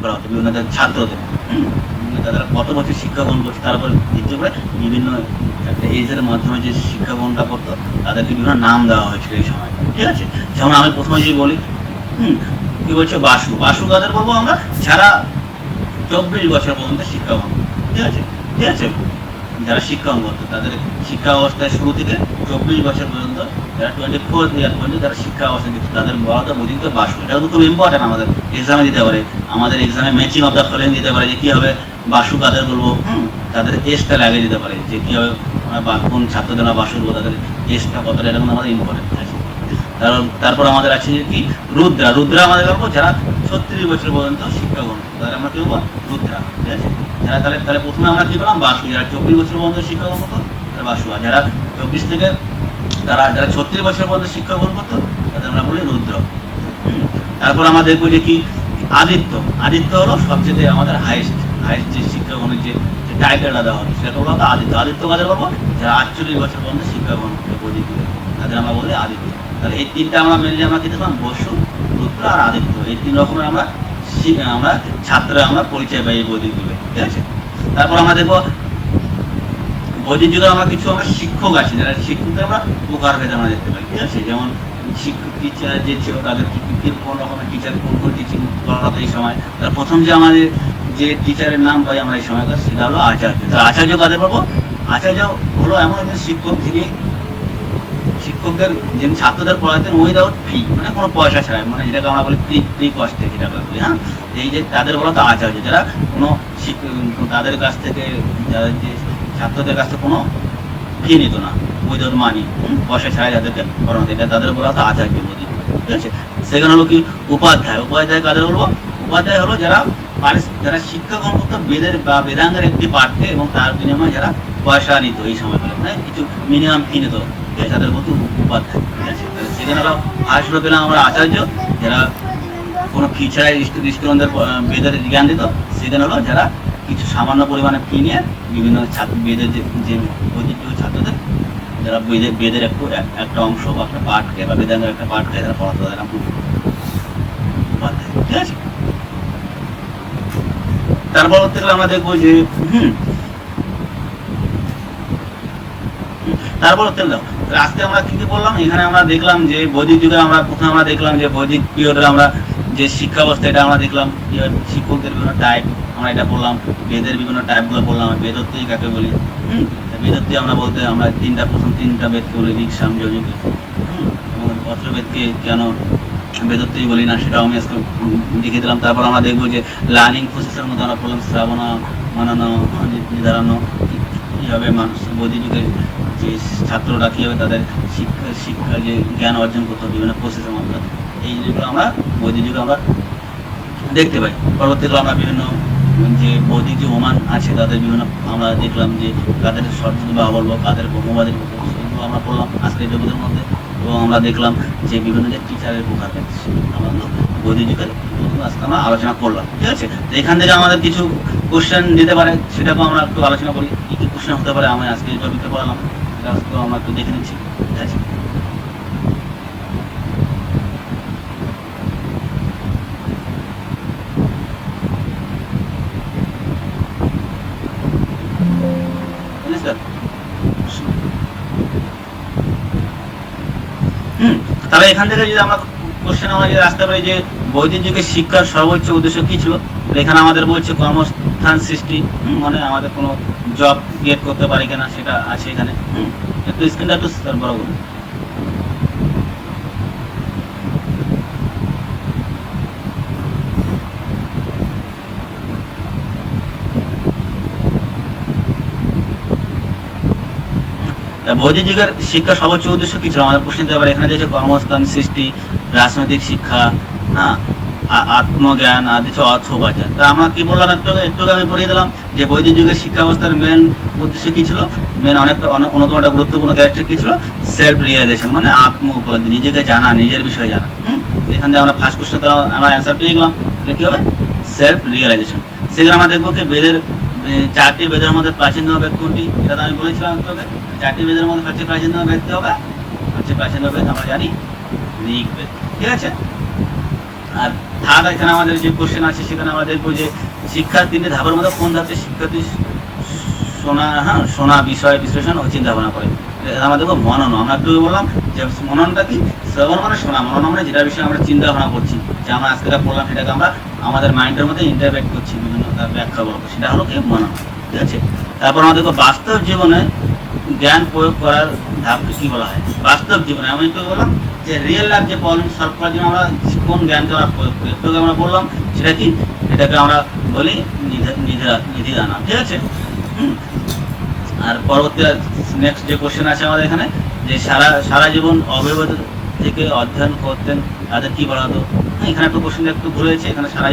করা হতো বিভিন্ন ছাত্রদের। তারা কত বছর শিক্ষা গ্রহণ করছে তার উপর ভিত্তি করে বিভিন্ন একটা এজের মাধ্যমে যে শিক্ষা গ্রহণটা করতো তাদেরকে বিভিন্ন নাম দেওয়া হয়েছিল এই সময়। ঠিক আছে, যেমন আমি প্রথমে যদি বলি কি বলছে বাসু, বাসু কাদের বলবো আমরা, যারা 24 বছর পর্যন্ত শিক্ষা গ্রহণ। ঠিক আছে, ঠিক আছে, যারা শিক্ষা গ্রহণ করতো তাদের শিক্ষা অবস্থায় শুরু থেকে 24 বছর পর্যন্ত, যারা 24 ইয়ার পর্যন্ত যারা শিক্ষা অবস্থায় দিচ্ছে তাদের বলাটা বুঝিত বাসু। এটা কিন্তু খুব ইম্পর্টেন্ট, আমাদের এক্সামে দিতে পারে, আমাদের এক্সামে ম্যাচিং অফ দ্য ফলোইং দিতে পারে যে কি হবে বাসু কাদের বলবো। তাদের এজটা লাগিয়ে দিতে পারে যে কি হবে কোন ছাত্রদের না বাসু বলবো, তাদের এজটা কতটা, এটা কিন্তু আমাদের ইম্পর্টেন্ট আছে। তারপর আমাদের আছে কি রুদ্রা, রুদ্রা আমাদের বলবো যারা 36 বছর পর্যন্ত শিক্ষা গ্রহণ, তাদের আমরা কি বলবো রুদ্রা। ঠিক আছে, যারা তাহলে তাহলে প্রথমে আমরা কি বললাম বাসু, যারা 24 বছর পর্যন্ত শিক্ষা গ্রহণ করতো তারা বাসু, আর যারা 24 থেকে যারা 36 বছর পর্যন্ত শিক্ষা গ্রহণ করতো তাদের আমরা বলি রুদ্র। তারপর আমরা দেখবো যে কি আদিত্য, আদিত্য হলো সবচেয়ে আমাদের হাইস্ট হাইস্ট যে শিক্ষা গ্রহণের যে টাইটেলটা দেওয়া হবে সেটা হলো আদিত্য। আদিত্য কাদের বলবো যারা 48 বছর পর্যন্ত শিক্ষা গ্রহণ করতে বৈদিক যুগে, তাদের আমরা বলি আদিত্য। তাহলে এই তিনটা আমরা মেনলি আমরা কি দেখলাম বসু, রুদ্র আর আদিত্য, এই তিন রকমের আমরা ছাত্ররা আমরা পরিচয় পাই এই বৈদিক যুগে। ঠিক আছে, তারপর আমরা দেখবো বৈদিক যুগে আমরা কিছু আমরা শিক্ষক আছি, যারা শিক্ষকদের আমরা প্রকারভেদ আমরা দেখতে পাই। ঠিক আছে, যেমন শিক্ষক টিচার যে ছিল তাদের কোন রকমের টিচার কোন কোন টিচিং করা হতো এই সময়। তার প্রথম যে আমাদের যে টিচারের নাম পাই আমরা এই সময়কার সেটা হলো আচার্য। তার আচার্য কাদের পাবো, আচার্য হলো এমন একজন শিক্ষক যিনি শিক্ষকদের যিনি ছাত্রদের পড়াতেন উইদাউট ফি, মানে কোনো পয়সা ছাড়াই, মানে যেটাকে আমরা বলি ফ্রি কস্টে যেটাকে বলি। হ্যাঁ, এই যে তাদের বলো তো আচার্য, যারা কোনো তাদের কাছ থেকে যাদের যে ছাত্রদের কাছ থেকে কোনো ফি নিত না, উইদাউট মানি, পয়সা ছাড়াই যাদেরকে পড়ানো, এটা তাদের বলা হতো আচার্য বলি। ঠিক আছে, সেখানে হলো কি উপাধ্যায়, উপাধ্যায় কাদের বলবো, উপাধ্যায় হলো যারা যারা শিক্ষা গ্রহণ করতো বেদের বা বেদাঙ্গের একটি পাঠকে এবং তার বিনিময়ে যারা পয়সা নিত এই সময় বলে, মানে কিছু মিনিমাম ফি নিত, তাদের মতো উপাধ্যায়। ঠিক আছে, সেখানে হলো ফার্স্ট পেলাম আমরা আচার্য, যারা কোনো ফি ছাড়াই স্টুডেন্টদের বেদের জ্ঞান দিত। সেখানে হলো যারা কিছু সামান্য পরিমাণে ফি নিয়ে বিভিন্ন বেদের যে বৈদিক ছাত্রদের যারা বেদের একটা অংশ বা একটা পাঠকে বা বেদাঙ্গের একটা পাঠকে যারা পড়াতো তাদের উপাধ্যায়। ঠিক আছে, তারপর থেকে আমরা দেখবো যে তারপর আজকে আমরা কি কি বললাম, এখানে আমরা দেখলাম যে বৈদিক যুগে আমরা প্রথমে আমরা দেখলাম যে বৈদিক পিরিয়ডে আমরা যে শিক্ষা ব্যবস্থা এটা আমরা দেখলাম, শিক্ষকদের বিভিন্ন টাইপ আমরা এটা বললাম, বেদের বিভিন্ন টাইপগুলো বললাম, বেদত্বী কাকে বলি। বেদত্বী আমরা বলতে আমরা প্রথম তিনটা বেদকে বলি ঋক সাম যজুর, এবং অথর্ববেদকে কেন বেদত্বী বলি না সেটাও আমি আজকে লিখে দিলাম। তারপর আমরা দেখবো যে লার্নিং প্রসেসের মধ্যে আমরা বললাম শ্রাবণ মানানো নির্ধারণ, কীভাবে মানুষ বৈদিক যুগে যে ছাত্ররা কীভাবে তাদের শিক্ষা যে জ্ঞান অর্জন করতে বিভিন্ন প্রসেসের মাধ্যমে, এই জিনিসগুলো আমরা বৈদিক যুগে আমরা দেখতে পাই। পরবর্তীকালে আমরা বিভিন্ন যে বৌদ্ধিক যে ওমান আছে তাদের বিভিন্ন আমরা দেখলাম যে কাদের সরস্বতী বা বলবো কাদের ব্রহ্মবাদীর মতো, সেগুলো আমরা পড়লাম আজকের জগতের মধ্যে। এবং আমরা দেখলাম যে বিভিন্ন যে টিচারের প্রকার আমরা বৈদিক যুগের আজকে আমরা আলোচনা করলাম। ঠিক আছে, তো এখান থেকে আমাদের কিছু কোশ্চেন দিতে পারে, সেটাকেও আমরা একটু আলোচনা করি কী কী কোশ্চেন হতে পারে। আমি আজকে যে টপিকটা পড়ালাম সেটা আজকেও আমরা একটু দেখে নিচ্ছি। ঠিক আছে, তাহলে এখান থেকে যদি আমরা কোশ্চেন আমরা যদি আসতে পারি যে বৈদিক যুগের শিক্ষার সর্বোচ্চ উদ্দেশ্য কি ছিল, এখানে আমাদের বলছে কর্মস্থান সৃষ্টি, মানে আমাদের কোনো জব ক্রিয়েট করতে পারি কিনা সেটা আছে এখানে। একটু স্ক্রিনটা একটু বড় করুন। বৈদিক যুগের শিক্ষা সর্বোচ্চ উদ্দেশ্য কি ছিল আমাদের প্রশ্ন দিতে পারে। এখানে যে কর্মস্থান সৃষ্টি, রাজনৈতিক শিক্ষা, হ্যাঁ, আত্মজ্ঞান আর কিছু অর্থ উপার্জন। তা আমরা কি বললাম একটু আমি পড়িয়ে দিলাম যে বৈদিক যুগের শিক্ষা ব্যবস্থার মেন উদ্দেশ্য কি ছিল, মেন অন্যতম একটা গুরুত্বপূর্ণ ক্যারেক্টার কি ছিল, সেলফ রিয়েলাইজেশন, মানে আত্ম উপলব্ধি, নিজেকে জানা, নিজের বিষয়ে জানা। এখান থেকে আমরা ফার্স্ট কোশ্চেন আমরা অ্যান্সার পেয়ে গেলাম, এটা কি হবে সেলফ রিয়েলাইজেশন। সেখানে আমরা দেখবো কি বেদের 4টি বেদের মধ্যে প্রাচীনতম বেদ কোনটি, এটা তো আমি বলেছিলাম তোকে। 4টি বেদের মধ্যে সবচেয়ে প্রাচীনতম বেদ কি হবে, সবচেয়ে প্রাচীনতম বেদ আমরা জানি ঋগ্বেদ। ঠিক আছে, আর থার্ড এখানে আমাদের যে কোশ্চেন আছে সেখানে আমরা দেখবো যে শিক্ষার 3টি ধাপের মধ্যে কোন ধাপে শিক্ষার্থী শোনা বিষয় বিশ্লেষণ ও চিন্তা ভাবনা করে। আমরা দেখবো মনন। আমরা একটু বললাম যে মননটা কি, শ্রবণ মানে শোনা, মনন মানে যেটা বিষয়ে আমরা চিন্তা ভাবনা করছি, যে আমরা আজকে পড়লাম সেটাকে আমরা আমাদের মাইন্ডের মধ্যে ইন্টারপ্রেট করছি, বিভিন্ন তার ব্যাখ্যা বলবো, সেটা হলো কি মনন। ঠিক আছে, তারপর আমরা দেখবো বাস্তব জীবনে জ্ঞান প্রয়োগ করার ধাপকে কি বলা হয়। বাস্তব জীবনে আমি একটু বললাম যে রিয়েল লাইফ যে প্রবলেম সলভ করার জন্য আমরা কোন জ্ঞানকে আমরা প্রয়োগ করি, একটু আমরা বললাম সেটা কি, এটাকে আমরা বলি নিধিদানা। ঠিক আছে, আর পরবর্তী নেক্সট যে কোশ্চেন আছে আমাদের এখানে, যে সারা জীবন অব্যবহৃত থেকে অধ্যয়ন করতেন তাদের কি বলা হতো। এখানে একটু কোশ্চেন একটু ঘুরেছে, এখানে সারা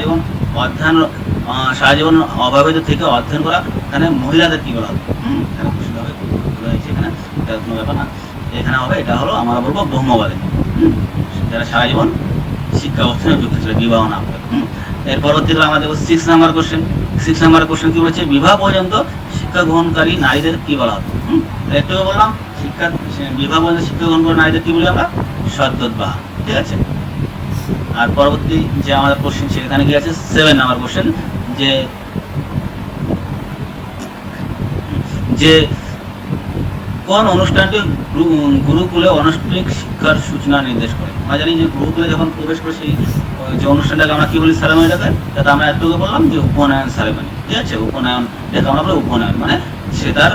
জীবন অব্যবহৃত থেকে অধ্যয়ন করা, এখানে মহিলাদের কি বলা হতো। এখানে কোশ্চেন হবে ঘুরেছে, এখানে এটা কোনো ব্যাপার না, এখানে হবে এটা হলো আমরা বলবো ব্রহ্মবাদী, যারা সারা জীবন শিক্ষা অবস্থানে যুক্ত ছিল, বিবাহ না করে। এর পরবর্তীতে আমাদের 6 নাম্বার কোশ্চেন। 6 নাম্বার কোশ্চেন কি বলছে, বিবাহ পর্যন্ত শিক্ষা গ্রহণকারী নারীদের কি বলা হতো। একটু বললাম বিবাহ পর্যন্ত শিক্ষা গ্রহণ করে নারীদের কি বলি আমরা, সদ্যোৎবাহ। ঠিক আছে, আর পরবর্তী যে আমাদের কোশ্চেন সেখানে কি আছে 7 নাম্বার কোশ্চেন, যে কোন অনুষ্ঠানটি গুরুকুলে আনুষ্ঠানিক শিক্ষার সূচনা নির্দেশ করে। আমরা জানি যে গুরুকুলে যখন প্রবেশ করে সেই যে অনুষ্ঠানটাকে আমরা কি বলি, সেরেমনিটাকে, তাতে আমরা একটু বললাম যে উপনয়ন সেরেমনি। ঠিক আছে, উপনয়ন এটাকে আমরা বলি উপনয়ন, মানে সে তার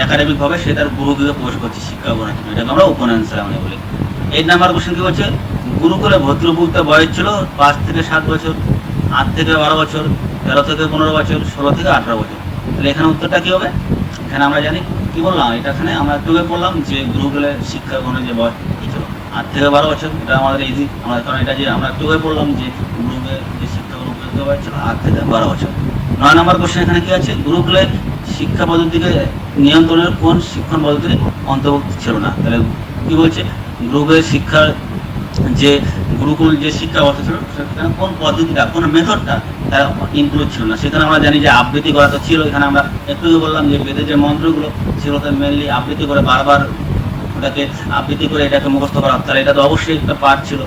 একাডেমিক ভাবে সে তার গুরুকুলে প্রবেশ করছে শিক্ষা গ্রহণের জন্য, এটাকে আমরা উপনয়ন সেরেমনি বলি। 8 নাম্বার কোশ্চেন কি বলছে, গুরুকুলে ভর্তিভুক্ত বয়স ছিল 5 থেকে 7 বছর, 8 থেকে 12 বছর, 13 থেকে 15 বছর, 16 থেকে 18 বছর। তাহলে এখানে উত্তরটা কি হবে, এখানে আমরা জানি কি বললাম, এটা এখানে আমরা একটু বললাম যে গুরুকুলে শিক্ষা গ্রহণের যে বয়স ছিল 8 থেকে 12 বছর, এটা আমাদের ইজি, আমরা কারণ এটা যে আমরা একটু বললাম যে গুরুকুলে যে শিক্ষা গ্রহণ বয়স ছিল 8 থেকে 12 বছর। 9 নম্বর কোশ্চেন এখানে কি আছে, গুরুকুলে শিক্ষা পদ্ধতিকে নিয়ন্ত্রণের কোন শিক্ষণ পদ্ধতি অন্তর্ভুক্ত ছিল না। তাহলে কি বলছে, গুরুকুলের শিক্ষার যে গুরুকুল যে শিক্ষা ব্যবস্থা ছিল সেখানে কোন পদ্ধতিটা, কোন মেথডটা তারা ইনক্লুড ছিল না। সেখানে আমরা জানি যে আবৃত্তি করা তো ছিল, এখানে আমরা একটু বললাম যে বেদের যে মন্ত্রগুলো ছিল তার মেনলি আবৃত্তি করে বারবার ওটাকে আবৃত্তি করে এটাকে মুখস্থ করা, তাহলে এটা তো অবশ্যই একটা পার্ট ছিল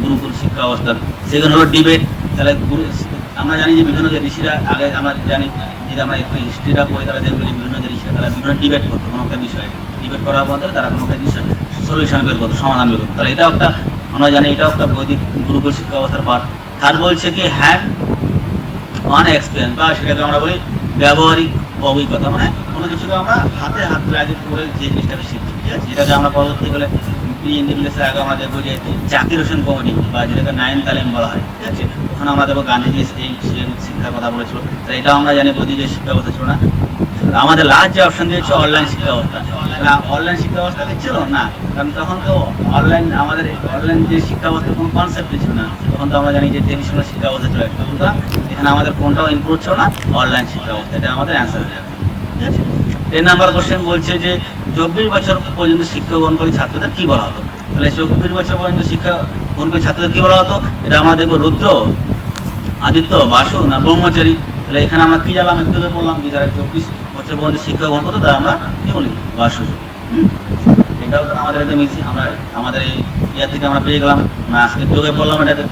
গুরুকুল শিক্ষা ব্যবস্থার। সেখানে হলো ডিবেট। তাহলে আমরা জানি যে বিভিন্ন যে ঋষিরা, আগে আমরা জানি যদি আমরা একটু হিস্ট্রিটা পড়ি তাহলে দেখবো যে বিভিন্ন যে ঋষিরা তারা বিভিন্ন ডিবেট করতো কোনো একটা বিষয়ে, ডিবেট করার মধ্যে তারা কোনো একটা বিষয় সলিউশন বের করতো, সমাধান বের করতো। তাহলে এটাও একটা আমরা জানি এটাও একটা বৈদিক গুরুকুল শিক্ষা ব্যবস্থার পার্ট। থার্ড বলছে কি হ্যান্ড অন এক্সপিরিয়েন্স, বা সেটাকে আমরা বলি ব্যবহারিক অভিজ্ঞতা, মানে কোনো কিছুকে আমরা হাতে হাত লাগে করে যে জিনিসটাকে শিখছি। ঠিক আছে, যেটাকে আমরা পরবর্তীকালে প্রি-ইন্ডিপেন্ডেন্সের আগে আমরা দেখবো যে জাকির হোসেন কমিটি বা যেটাকে 9 তালিম বলা হয়। ঠিক আছে, ওখানে আমরা দেখবো গান্ধীজি এই শিক্ষার কথা বলেছিল। তো এটাও আমরা জানি বৈদিক যে শিক্ষা ব্যবস্থা ছিল না। আমাদের লাস্ট যে অপশন দিয়েছে অনলাইন শিক্ষা ব্যবস্থা, অনলাইন শিক্ষা ব্যবস্থা ছিল না, কারণ তখন তো অনলাইন আমাদের অনলাইন যে শিক্ষা ব্যবস্থার কোনো কনসেপ্টই ছিল না। তখন তো আমরা জানি যে ট্রেডিশনাল শিক্ষা ব্যবস্থা ছিল একটা, সুতরাং এখানে আমাদের কোনটাও ইনক্লুড ছিল না, অনলাইন শিক্ষা ব্যবস্থা, এটা আমাদের অ্যান্সার হয়ে যাবে। ঠিক আছে, 10 নাম্বার কোশ্চেন বলছে যে 24 বছর পর্যন্ত শিক্ষা গ্রহণকারী ছাত্রদের কি বলা হতো। তাহলে 24 বছর পর্যন্ত শিক্ষা গ্রহণকারী ছাত্রদের কি বলা হতো, এটা আমরা দেখবো রুদ্র, আদিত্য, বাসু না ব্রহ্মচারী। তাহলে এখানে আমরা কি জানলাম, একটু বললাম যে যারা 24 বছর পর্যন্ত শিক্ষা গ্রহণ করতো তারা আমরা কি বলি, বাসু। এটাও আমাদের একদম ইজি, আমরা আমাদের এই ইয়ার থেকে আমরা পেয়ে গেলাম, আমরা আজকে যোগে বললাম এটাকে।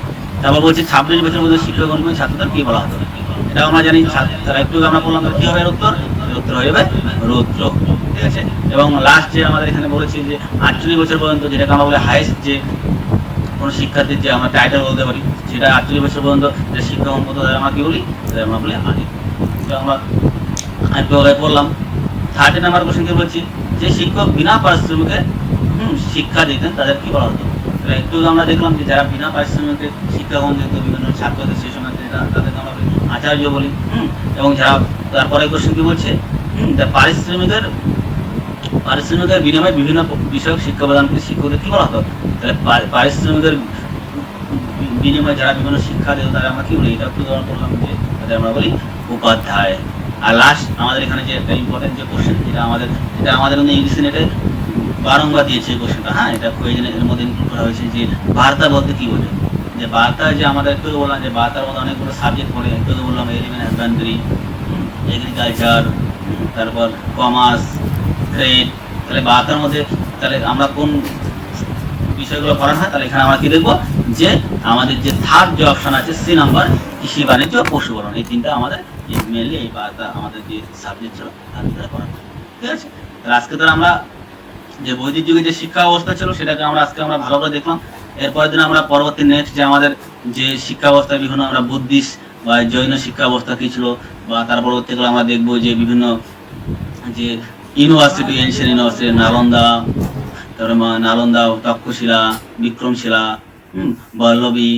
তারপর বলছি 26 বছর পর্যন্ত শিক্ষা গ্রহণ করে ছাত্রদের কি বলা হতো, এটাও আমরা জানি। তারা একটু আমরা বললাম কি হবে উত্তর, উত্তর হয়ে যাবে রুদ্র। ঠিক আছে, এবং লাস্ট যে আমাদের এখানে বলেছি যে 48 বছর পর্যন্ত, যেটাকে আমরা বলি হাইস্ট যে কোনো শিক্ষার্থীর যে আমরা টাইটেল বলতে পারি, সেটা 48 বছর পর্যন্ত যে শিক্ষা গ্রহণ করতো তাদের আমরা কি বলি, তাদের আমরা বলি আদিত্য। আমরা একটু বললাম। 30 নাম্বার কোশ্চেন কি বলছি, যে শিক্ষক বিনা পারিশ্রমিকে শিক্ষা দিতেন তাদের কি বলা হতো। একটু আমরা দেখলাম যে যারা বিনা পারিশ্রমিকে শিক্ষা গ্রহণ দিত বিভিন্ন ছাত্রদের সেই সময় তাদেরকে আমরা আচার্য বলি। এবং যারা তারপরে কোশ্চেন কি বলছে, পারিশ্রমিকের বিনিময়ে বিভিন্ন বিষয়ক শিক্ষা প্রদানকারী শিক্ষকদের কি বলা হতো। তাহলে পারিশ্রমিকের বিনিময়ে যারা বিভিন্ন শিক্ষা দিত তারা আমরা কি বলি, এটা একটু করলাম যে তাদের আমরা বলি উপাধ্যায়। আর লাস্ট আমাদের এখানে যে একটা ইম্পর্টেন্ট যে কোশ্চেন, এটা আমাদের ইংলিশ নেটে বারংবার দিয়েছে এই কোশ্চেনটা। হ্যাঁ, এটা এর মধ্যে ইনক্লুড করা হয়েছে যে বার্তা বলতে কি বোঝে। যে বার্তা, যে আমাদের একটু বললাম যে বার্তার মধ্যে অনেকগুলো সাবজেক্ট পড়ে, একটু বললাম এলিমেন্ট হাজব্যান্ডারি, এগ্রিকালচার, তারপর কমার্স, ট্রেড। তাহলে বার্তার মধ্যে তাহলে আমরা কোন বিষয়গুলো পড়ানো হয়, তাহলে এখানে আমরা কি দেখবো, যে আমাদের যে থার্ড যে অপশন আছে সি নাম্বার, কৃষি বাণিজ্য পশুপালন, এই তিনটা আমাদের মেনলি এই পাঁচটা আমাদের যে সাবজেক্ট ছিল তার ভিতরে পড়া, ঠিক আছে। তাহলে আজকে তো আমরা যে বৈদিক যুগে যে শিক্ষা ব্যবস্থা ছিল সেটাকে আজকে আমরা ভালো করে দেখলাম। এরপরের দিন আমরা পরবর্তী নেক্সট যে আমাদের যে শিক্ষা ব্যবস্থা বিভিন্ন আমরা বুদ্ধিস্ট বা জৈন শিক্ষা ব্যবস্থা কি ছিল, বা তার পরবর্তীকালে আমরা দেখবো যে বিভিন্ন যে ইউনিভার্সিটি, এনশিয়েন্ট ইউনিভার্সিটি, নালন্দা, তারপরে নালন্দা, তক্ষশিলা, বিক্রমশিলা, বল্লভী,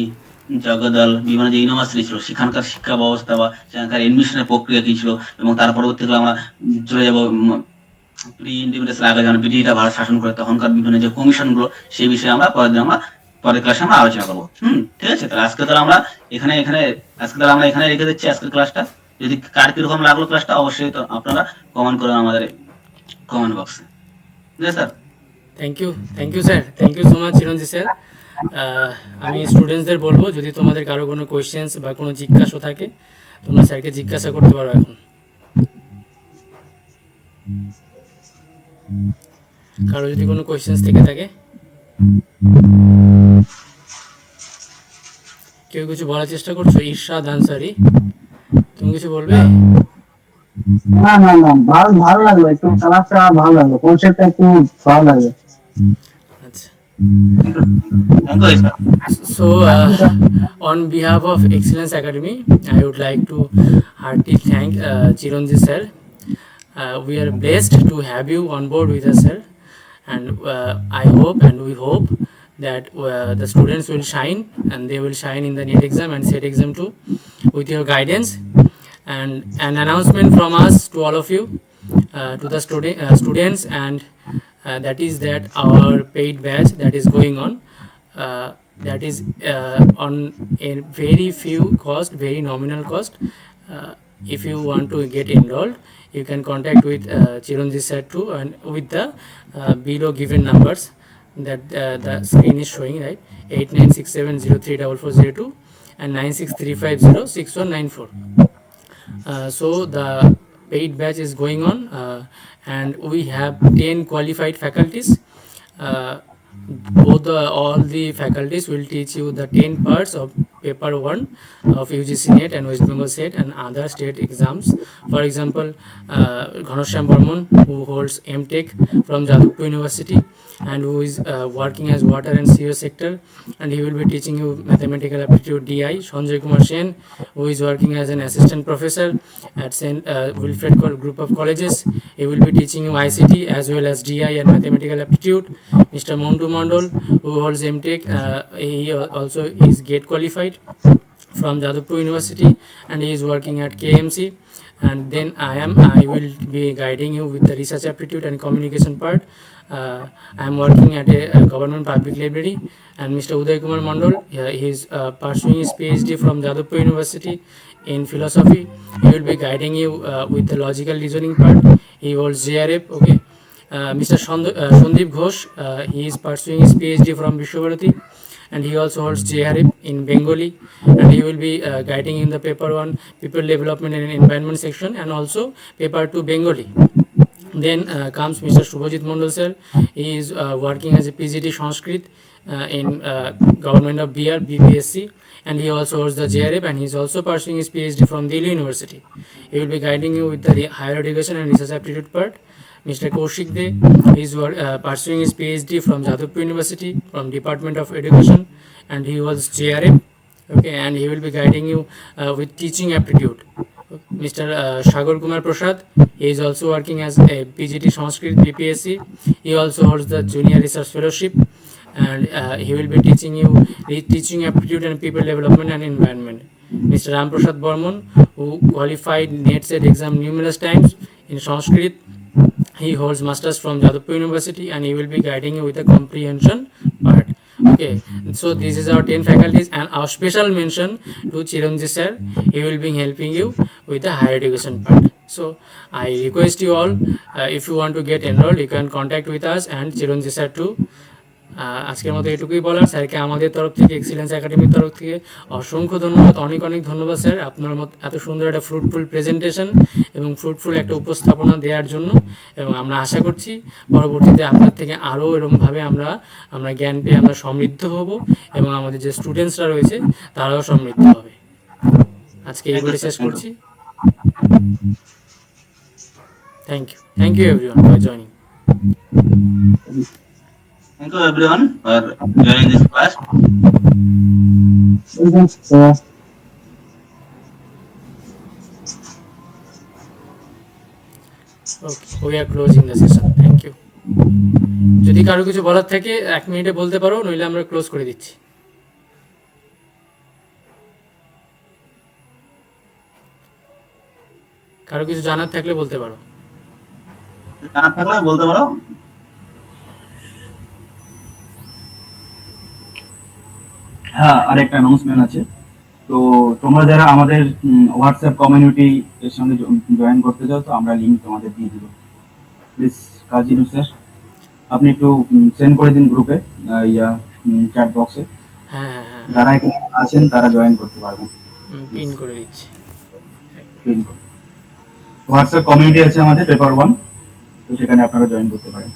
জগদল, বিভিন্ন যে ইউনিভার্সিটি ছিল সেখানকার শিক্ষা ব্যবস্থা বা সেখানকার এডমিশনের প্রক্রিয়া কি ছিল, এবং তার পরবর্তীকালে আমরা চলে যাবো প্রি ইন্ডিপেন্ডেন্স আগে যখন ব্রিটিশরা ভারত শাসন করে তখনকার বিভিন্ন যে কমিশন গুলো সেই বিষয়ে আমরা পরের ক্লাসে আমরা আলোচনা করবো। ঠিক আছে। তাহলে আজকে তাহলে আমরা এখানে রেখে দিচ্ছি আজকের ক্লাসটা। যদি কার কিরকম লাগলো ক্লাসটা অবশ্যই তো আপনারা কমেন্ট করবেন আমাদের কমেন্ট বক্সে। ঠিক আছে sir. Thank you sir, thank you so much Chiranjit sir. আমি স্টুডেন্টসদের বলবো যদি তোমাদের কারো কোনো কোয়েশ্চেন্স বা কোনো জিজ্ঞাসা থাকে তোমরা স্যারকে জিজ্ঞাসা করতে পারো এখন। কারো যদি কোনো কোয়েশ্চেন্স থেকে থাকে, কেউ কিছু বলার চেষ্টা করছো? ইরশাদ আনসারি, তুমি কিছু বলবে? না না না, ভালো লাগলো, একটু ক্লাসটা ভালো লাগলো, কনসেপ্টটা একটু ভালো লাগলো। আচ্ছা। Thank you, sir. So, on behalf of Excellence Academy, I would like to heartily thank Chiranjit sir. We are blessed to have you on board with us, sir, and I hope and we hope that the students will shine, and they will shine in the NEET exam and SET exam too, with your guidance. And an announcement from us to all of you, to the students, and that is that our paid batch that is going on, that is on a very few cost, very nominal cost. If you want to get enrolled, you can contact with Chiranjit sir too, and with the below given numbers that the screen is showing, right? 8967034402 and 9635061194. So the paid batch is going on, and we have 10 qualified faculties. All the faculties will teach you the 10 parts of paper 1 of UGC NET and West Bengal SET and other state exams. For example, Ghanoshyam Barman, who holds MTech from Jadavpur University and who is working as water and sewer sector, and he will be teaching you mathematical aptitude DI. Sanjay Kumar Sen, who is working as an assistant professor at St. Wilfred Group of Colleges, he will be teaching you ICT as well as DI and mathematical aptitude. Mr. Mondu Mandol, who holds MTech, he also is GATE qualified from Jadavpur University, and he is working at KMC. And then I will be guiding you with the research aptitude and communication part. I am working at a government public library, and Mr. Uday Kumar Mandol, he is pursuing his PhD from Jadavpur University in philosophy. He will be guiding you with the logical reasoning part. He holds JRF. Okay. Mr. Sandeep Ghosh, he is pursuing his PhD from Vishwabharati, and he also holds JRF in Bengali, and he will be guiding in the paper 1 people development and environment section, and also paper 2 Bengali. Then comes Mr. Shubhajit Mondal sir. He is working as a PGT Sanskrit in government of BR BPSC, and he also holds the JRF, and he is also pursuing his PhD from Delhi University. He will be guiding you with the higher education and research aptitude part. Mr. Kaushik De, he is pursuing his PhD from Jadavpur University from Department of Education, and he was JRF. Okay, and he will be guiding you with teaching aptitude. Mr. Sagar Kumar Prasad, he is also working as a PGT Sanskrit BPSC. He also holds the Junior Research Fellowship, and he will be teaching you teaching aptitude and people development and environment. Mr. Ram Prasad Burman, who qualified NET SET exam numerous times in Sanskrit. He holds masters from Jadavpur University, and he will be guiding you with the comprehension part. Okay, so this is our 10 faculties, and our special mention to Chiranjit sir. He will be helping you with the higher education part. So I request you all, if you want to get enrolled, you can contact with us and Chiranjit sir too. আজকের মতো এটুকুই বলার। স্যারকে আমাদের তরফ থেকে, excellence একাডেমির তরফ থেকে অসংখ্য ধন্যবাদ, অনেক অনেক ধন্যবাদ স্যার, আপনার মত এত সুন্দর একটা ফ্রুটফুল প্রেজেন্টেশন এবং ফ্রুটফুল একটা উপস্থাপনা দেওয়ার জন্য। এবং আমরা আশা করছি পরবর্তীতে আপনার থেকে আরও এরকমভাবে আমরা জ্ঞান পেয়ে আমরা সমৃদ্ধ হব এবং আমাদের যে স্টুডেন্টসরা রয়েছে তারাও সমৃদ্ধ হবে। আজকে এই বলে শেষ করছি। Thank you everyone for joining. Thank you everyone for joining this class. Okay, we are closing the session. Thank you. যদি কারো কিছু বলার থাকে 1 মিনিটে বলতে পারো, নইলে আমরা ক্লোজ করে দিচ্ছি। কারো কিছু জানার থাকলে বলতে পারো। জানার থাকলে বলতে পারো। হ্যাঁ, আরেকটা অ্যানাউন্সমেন্ট আছে। তো তোমরা যারা আমাদের হোয়াটসঅ্যাপ কমিউনিটি এর সঙ্গে জয়েন করতে চাও, তো আমরা লিঙ্ক তোমাদের দিয়ে দিব। প্লিজ কাজী স্যার, আপনি একটু সেন্ড করে দিন গ্রুপে, চ্যাট বক্সে। হ্যাঁ, যারা এখানে আছেন তারা জয়েন করতে পারবেন। পিন করে দিচ্ছি। হোয়াটসঅ্যাপ কমিউনিটি আছে আমাদের পেপার 1, তো সেখানে আপনারা জয়েন করতে পারেন।